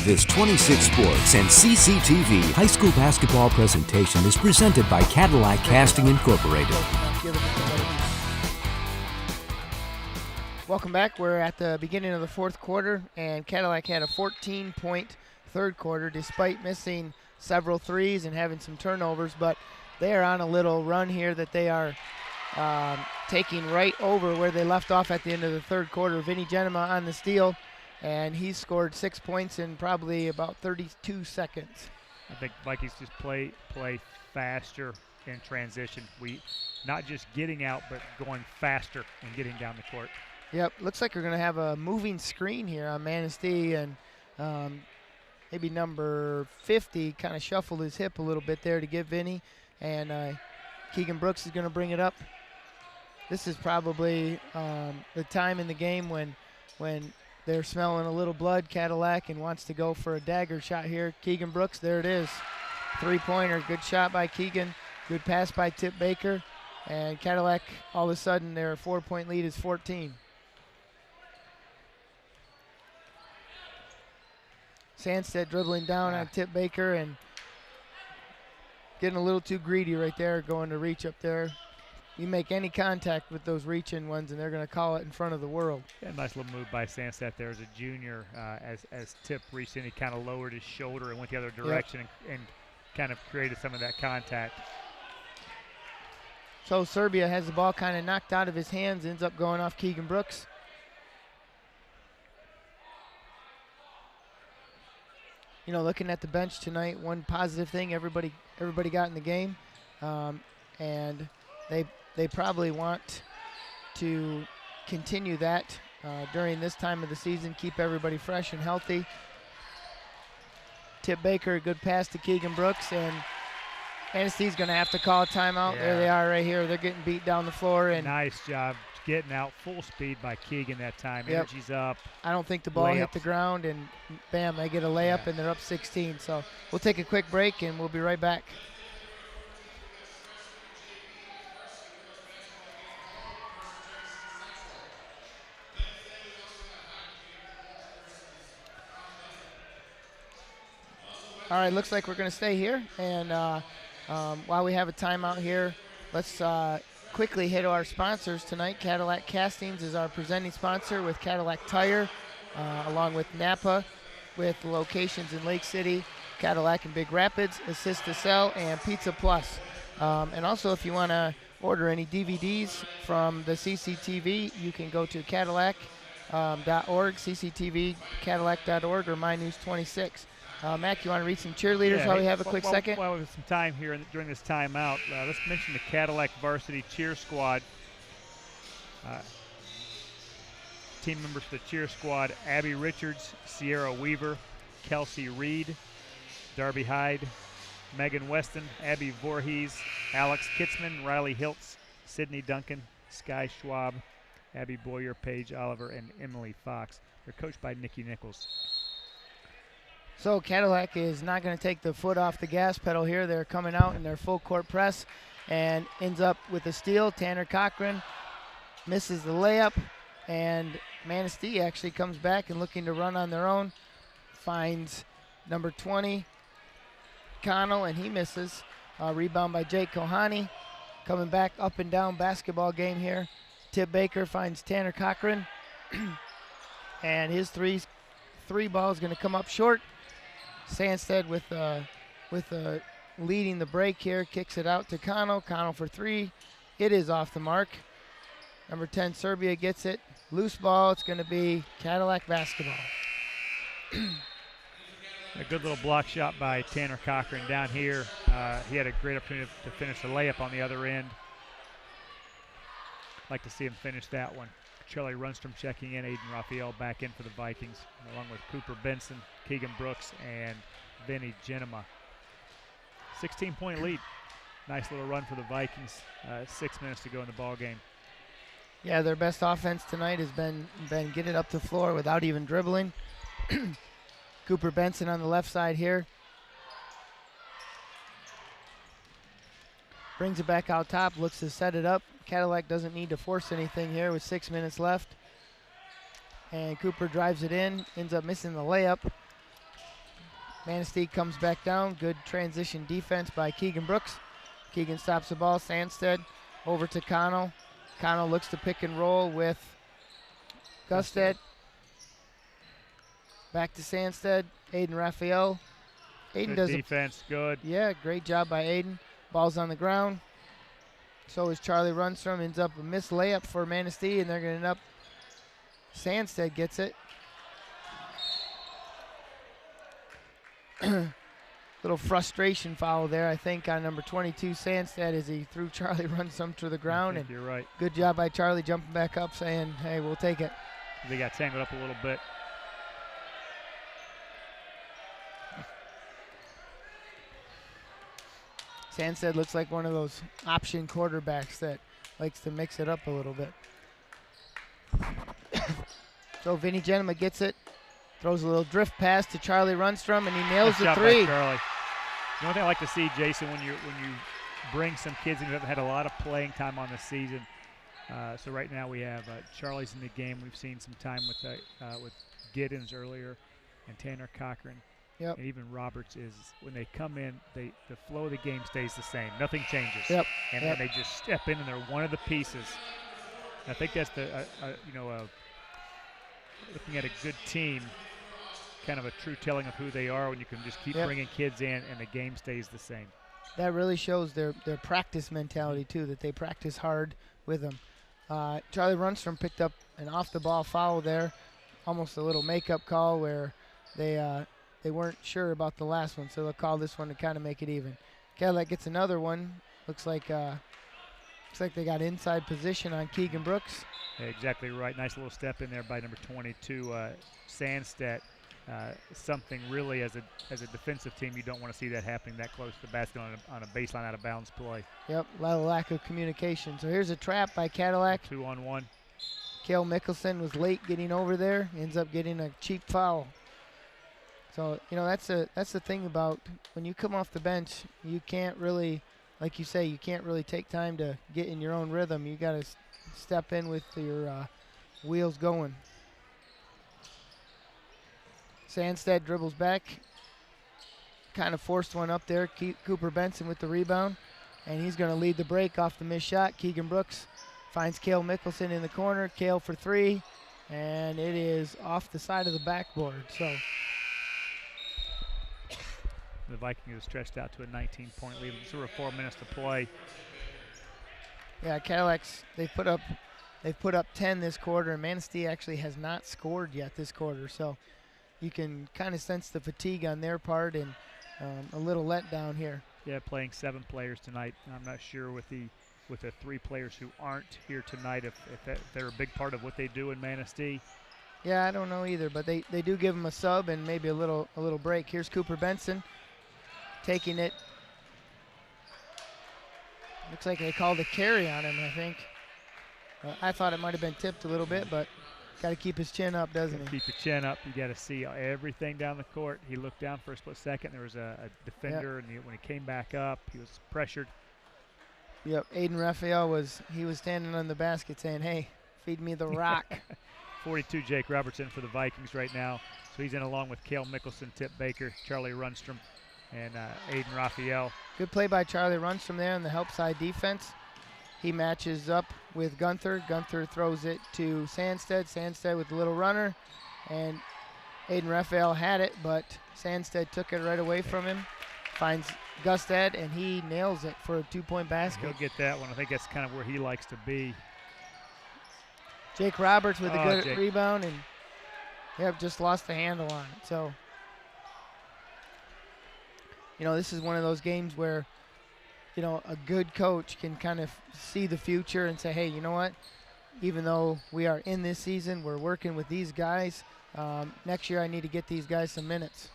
This 26 Sports and CCTV high school basketball presentation is presented by Cadillac Casting Incorporated. Welcome back. We're at the beginning of the fourth quarter, and Cadillac had a 14-point third quarter despite missing several threes and having some turnovers, but they are on a little run here that they are taking right over where they left off at the end of the third quarter. Vinny Genema on the steal, and he scored 6 points in probably about 32 seconds. I think Vikings just play faster in transition. Not just getting out, but going faster and getting down the court. Yep, looks like we're going to have a moving screen here on Manistee, and maybe number 50 kind of shuffled his hip a little bit there to give Vinny, and Keegan Brooks is going to bring it up. This is probably the time in the game when they're smelling a little blood, Cadillac, and wants to go for a dagger shot here. Keegan Brooks, there it is. Three-pointer, good shot by Keegan, good pass by Tip Baker, and Cadillac, all of a sudden, their 4-point lead is 14. Sandstedt dribbling down on Tip Baker and getting a little too greedy right there, going to reach up there. You make any contact with those reach-in ones, and they're going to call it in front of the world. Yeah, nice little move by Sandstedt there as a junior. As Tip reached in, he kind of lowered his shoulder and went the other direction, and kind of created some of that contact. So Serbia has the ball kind of knocked out of his hands, ends up going off Keegan Brooks. You know, looking at the bench tonight, one positive thing everybody got in the game, and they probably want to continue that during this time of the season, keep everybody fresh and healthy. Tip Baker, a good pass to Keegan Brooks, and Manistee's going to have to call a timeout. Yeah. There they are right here. They're getting beat down the floor. And nice job getting out full speed by Keegan that time. Yep. Energy's up. I don't think the ball hit the ground, and bam, they get a layup, and they're up 16. So we'll take a quick break, and we'll be right back. All right, looks like we're going to stay here, and while we have a timeout here, let's quickly hit our sponsors tonight. Cadillac Castings is our presenting sponsor with Cadillac Tire, along with Napa, with locations in Lake City, Cadillac in Big Rapids, Assist to Sell, and Pizza Plus. And also, if you want to order any DVDs from the CCTV, you can go to Cadillac.org, CCTV, Cadillac.org, or MyNews26. Mac, you want to read some cheerleaders while we have a quick second? While we have some time here during this timeout, let's mention the Cadillac Varsity Cheer Squad. Team members for the cheer squad: Abby Richards, Sierra Weaver, Kelsey Reed, Darby Hyde, Megan Weston, Abby Voorhees, Alex Kitzman, Riley Hiltz, Sydney Duncan, Sky Schwab, Abby Boyer, Paige Oliver, and Emily Fox. They're coached by Nikki Nichols. So Cadillac is not going to take the foot off the gas pedal here. They're coming out in their full court press and ends up with a steal. Tanner Cochran misses the layup, and Manistee actually comes back and looking to run on their own. Finds number 20, Connell, and he misses. Rebound by Jake Kohani. Coming back up and down basketball game here. Tip Baker finds Tanner Cochran, and his three ball is going to come up short. Sandstedt with leading the break here, kicks it out to Connell. Connell for three. It is off the mark. Number 10, Serbia gets it. Loose ball. It's going to be Cadillac basketball. A good little block shot by Tanner Cochran down here. He had a great opportunity to finish the layup on the other end. Like to see him finish that one. Charlie Runstrom checking in, Aiden Raphael back in for the Vikings, along with Cooper Benson, Keegan Brooks, and Vinny Genema. 16-point lead. Nice little run for the Vikings. 6 minutes to go in the ball game. Yeah, their best offense tonight has been getting up the floor without even dribbling. Cooper Benson on the left side here. Brings it back out top, looks to set it up. Cadillac doesn't need to force anything here with 6 minutes left. And Cooper drives it in, ends up missing the layup. Manistee comes back down. Good transition defense by Keegan Brooks. Keegan stops the ball. Sandstead over to Connell. Connell looks to pick and roll with Gusted. Back to Sandstead. Aiden Raphael. Aiden Good does defense, good. Yeah, great job by Aiden. Ball's on the ground. So is Charlie Runstrom. Ends up a missed layup for Manistee, and they're going to end up. Sandstead gets it. Little frustration foul there, I think, on number 22, Sandstead, as he threw Charlie Runstrom to the ground. And you're right. Good job by Charlie jumping back up, saying, hey, we'll take it. They got tangled up a little bit. Sandstead looks like one of those option quarterbacks that likes to mix it up a little bit. So Vinny Genema gets it, throws a little drift pass to Charlie Runstrom, and he nails the three. Charlie. The only thing I like to see, Jason, when you bring some kids in who haven't had a lot of playing time on the season. So right now we have Charlie's in the game. We've seen some time with Giddens earlier and Tanner Cochran. Yep. And even Roberts is, when they come in, the flow of the game stays the same. Nothing changes. Yep. And they just step in, and they're one of the pieces. And I think that's looking at a good team, kind of a true telling of who they are when you can just keep bringing kids in and the game stays the same. That really shows their practice mentality, too, that they practice hard with them. Charlie Runstrom picked up an off-the-ball foul there, almost a little makeup call where they weren't sure about the last one, so they'll call this one to kind of make it even. Cadillac gets another one. Looks like they got inside position on Keegan Brooks. Yeah, exactly right. Nice little step in there by number 22, Sandstedt. Something really, as a defensive team, you don't want to see that happening that close to the basket on a baseline out of bounds play. Yep, a lot of lack of communication. So here's a trap by Cadillac. 2-on-1. Cale Mickelson was late getting over there, ends up getting a cheap foul. So, that's the thing about when you come off the bench, you can't really, like you say, you can't really take time to get in your own rhythm. You got to step in with your wheels going. Sandstead dribbles back, kind of forced one up there. Cooper Benson with the rebound, and he's going to lead the break off the missed shot. Keegan Brooks finds Cale Mickelson in the corner. Cale for three, and it is off the side of the backboard. So the Vikings have stretched out to a 19-point lead. There's sort of 4 minutes to play. Yeah, Cadillacs, they've put up 10 this quarter, and Manistee actually has not scored yet this quarter. So you can kind of sense the fatigue on their part and a little letdown here. Yeah, playing 7 players tonight. I'm not sure with the 3 players who aren't here tonight if they're a big part of what they do in Manistee. Yeah, I don't know either, but they do give them a sub and maybe a little break. Here's Cooper Benson taking it. Looks like they called a carry on him, I think. I thought it might have been tipped a little bit, but got to keep his chin up, doesn't he? Keep your chin up. You got to see everything down the court. He looked down for a split second. There was a defender, and when he came back up, he was pressured. Yep, Aiden Raphael was standing on the basket saying, hey, feed me the rock. 42, Jake Robertson for the Vikings right now. So he's in along with Cale Mickelson, Tip Baker, Charlie Runstrom, and Aiden Raphael. Good play by Charlie Runstrom there on the help side defense. He matches up with Gunther. Gunther throws it to Sandstead. Sandstead with the little runner. And Aiden Raphael had it, but Sandstead took it right away from him. Finds Gustad, and he nails it for a 2-point basket. He'll get that one. I think that's kind of where he likes to be. Jake Roberts with a good rebound, and just lost the handle on it. So, this is one of those games where, a good coach can kind of see the future and say, hey, you know what? Even though we are in this season, we're working with these guys. Next year I need to get these guys some minutes.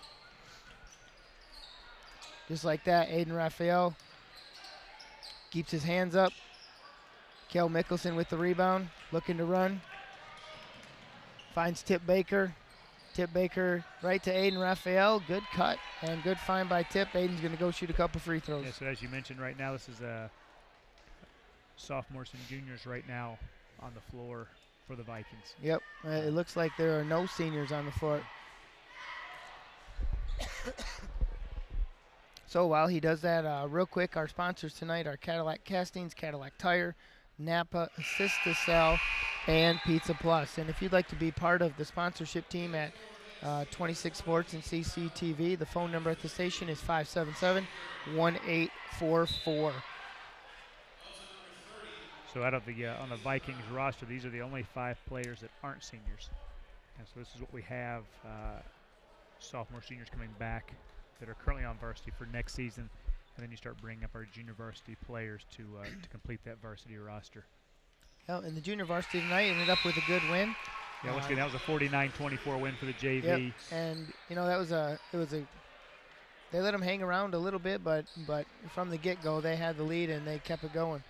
Just like that, Aiden Raphael keeps his hands up. Cale Mickelson with the rebound, looking to run. Finds Tip Baker. Tip Baker right to Aiden Raphael. Good cut and good find by Tip. Aiden's going to go shoot a couple free throws. Yeah, so as you mentioned right now, this is sophomores and juniors right now on the floor for the Vikings. Yep, it looks like there are no seniors on the floor. So while he does that, real quick, our sponsors tonight are Cadillac Castings, Cadillac Tire, Napa Assist to Sell, and Pizza Plus. And if you'd like to be part of the sponsorship team at 26 Sports and CCTV, the phone number at the station is 577-1844. So out of the on the Vikings roster, these are the only 5 players that aren't seniors. And so this is what we have, sophomore, seniors coming back that are currently on varsity for next season. And then you start bringing up our junior varsity players to complete that varsity roster. Well, and the junior varsity tonight ended up with a good win. Yeah, once again, that was a 49-24 win for the JV. Yep. And that was they let them hang around a little bit, but from the get-go they had the lead and they kept it going.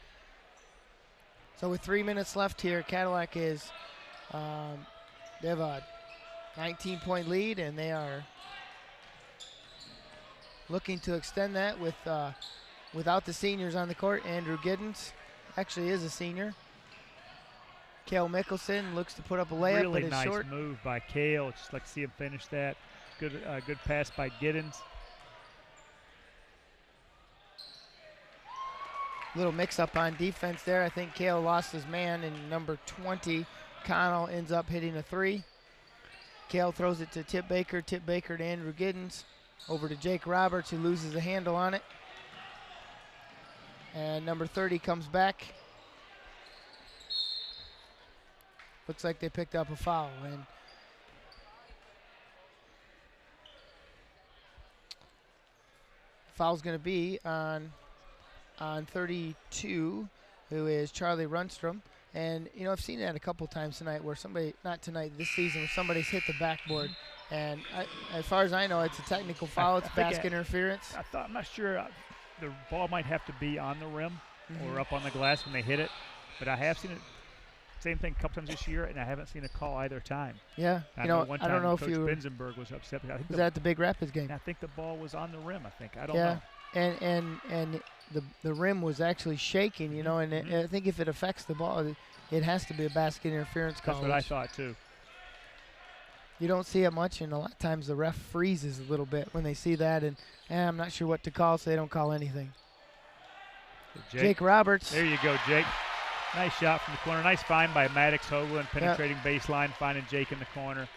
So with 3 minutes left here, Cadillac is they have a 19-point lead, and they are looking to extend that with without the seniors on the court. Andrew Giddens actually is a senior. Kale Mickelson looks to put up a layup, really but it's nice short. Move by Kale. Just like to see him finish that. Good pass by Giddens. Little mix-up on defense there. I think Kale lost his man, and number 20, Connell, ends up hitting a 3. Kale throws it to Tip Baker to Andrew Giddens. Over to Jake Roberts, who loses a handle on it. And number 30 comes back. Looks like they picked up a foul. And foul's going to be on 32, who is Charlie Runstrom. And, I've seen that a couple times tonight where somebody, not tonight, this season, where somebody's hit the backboard. And as far as I know, it's a technical foul. It's basket interference. I'm not sure. The ball might have to be on the rim or up on the glass when they hit it. But I have seen it, same thing a couple times this year, and I haven't seen a call either time. Yeah. I one time I don't know Coach if you Benzenberg was upset. I think was that the Big Rapids game? I think the ball was on the rim, I think. I don't know. And the rim was actually shaking, and I think if it affects the ball, it has to be a basket interference call. That's what I thought, too. You don't see it much, and a lot of times the ref freezes a little bit when they see that, and I'm not sure what to call, so they don't call anything. Jake Roberts. There you go, Jake. Nice shot from the corner. Nice find by Maddox Hoagland, penetrating baseline, finding Jake in the corner.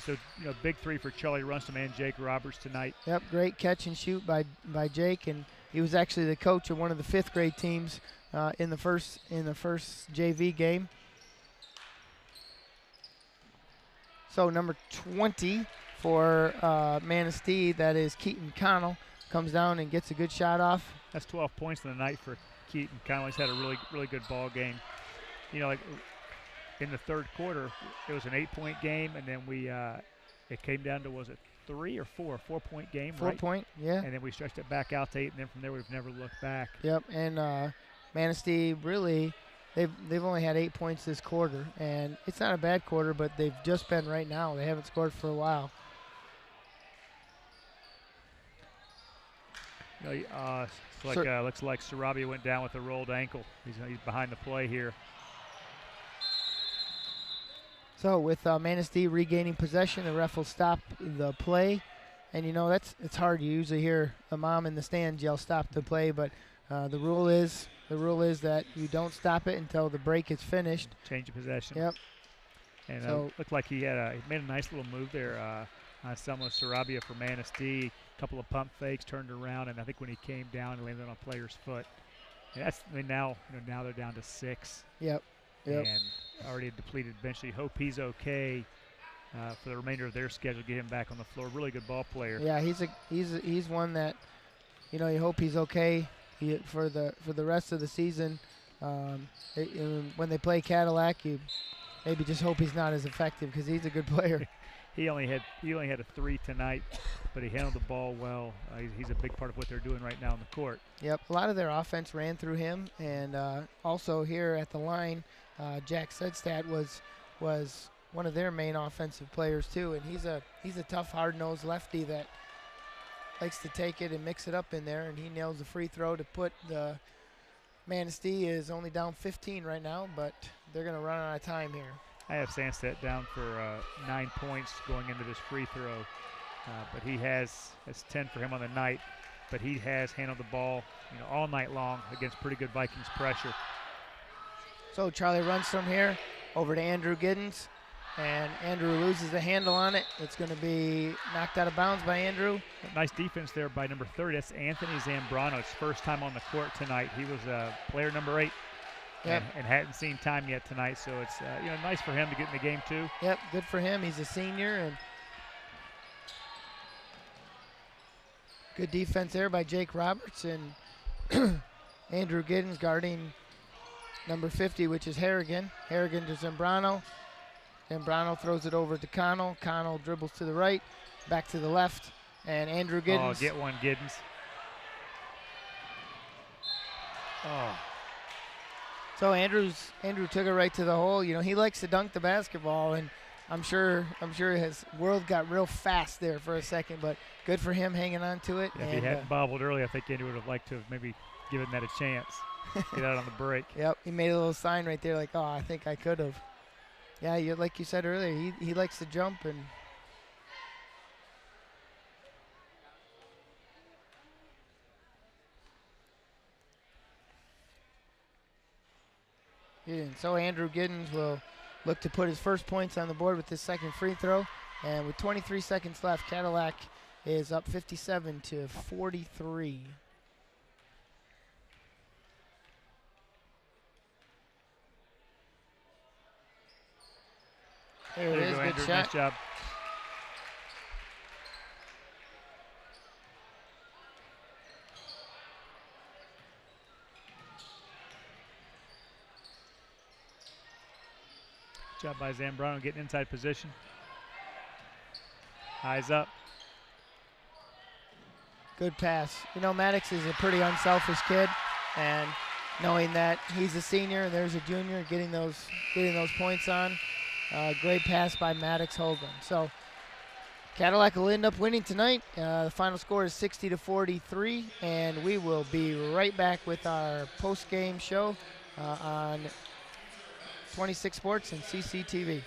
So, big 3 for Charlie Runstrom and Jake Roberts tonight. Yep, great catch and shoot by Jake, and he was actually the coach of one of the 5th grade teams in the first JV game. So number 20 for Manistee, that is Keaton Connell, comes down and gets a good shot off. That's 12 points in the night for Keaton Connell. He's had a really, really good ball game. Like in the third quarter, it was an 8-point game, and then it came down to, was it 3 or 4? A 4-point game, 4-point, yeah. And then we stretched it back out to 8, and then from there we've never looked back. Yep, and Manistee really, they've only had 8 points this quarter, and it's not a bad quarter, but they've just been right now. They haven't scored for a while. Looks like Sarabia went down with a rolled ankle. He's behind the play here. So with Manistee regaining possession, the ref will stop the play. And, it's hard. You usually hear a mom in the stands yell stop the play, but the rule is that you don't stop it until the break is finished. Change of possession. Yep. And looked like he made a nice little move there on Selma Sarabia for Manistee. A couple of pump fakes, turned around, and I think when he came down, he landed on a player's foot. And now they're down to 6. Yep. And already a depleted bench. So you hope he's okay for the remainder of their schedule. Get him back on the floor. Really good ball player. Yeah, he's one that you hope he's okay for the rest of the season. When they play Cadillac, you maybe just hope he's not as effective because he's a good player. He only had a 3 tonight, but he handled the ball well. He's a big part of what they're doing right now on the court. Yep, a lot of their offense ran through him, and also here at the line, Jack Sedstad was one of their main offensive players too, and he's a tough, hard-nosed lefty that likes to take it and mix it up in there, and he nails the free throw to put the Manistee is only down 15 right now, but they're going to run out of time here. I have Sandstedt down for 9 points going into this free throw, but he has 10 for him on the night. but he has handled the ball, all night long against pretty good Vikings pressure. So Charlie runs from here over to Andrew Giddens, and Andrew loses the handle on it. It's going to be knocked out of bounds by Andrew. Nice defense there by number 30. That's Anthony Zambrano. It's first time on the court tonight. He was player number 8. Yep. And hadn't seen time yet tonight, so it's nice for him to get in the game too. Yep, good for him. He's a senior, and good defense there by Jake Roberts, and Andrew Giddens guarding number 50, which is Harrigan. Harrigan to Zambrano. Zambrano throws it over to Connell. Connell dribbles to the right, back to the left, and Andrew Giddens. Oh, get one, Giddens. Oh. So Andrew took it right to the hole. He likes to dunk the basketball, and I'm sure his world got real fast there for a second, but good for him hanging on to it. Yeah, if he hadn't bobbled early, I think Andrew would have liked to have maybe given that a chance. Get out on the break. Yep, he made a little sign right there like, oh, I think I could have. Yeah, like you said earlier, he likes to jump, and so Andrew Giddens will look to put his first points on the board with his second free throw. And with 23 seconds left, Cadillac is up 57-43. There it is, good Andrew. shot. Nice job. Good job by Zambrano getting inside position. Eyes up. Good pass. Maddox is a pretty unselfish kid, and knowing that he's a senior and there's a junior, getting those points on. Great pass by Maddox Hogan. So Cadillac will end up winning tonight. The final score is 60-43, and we will be right back with our post-game show on 26 Sports and CCTV.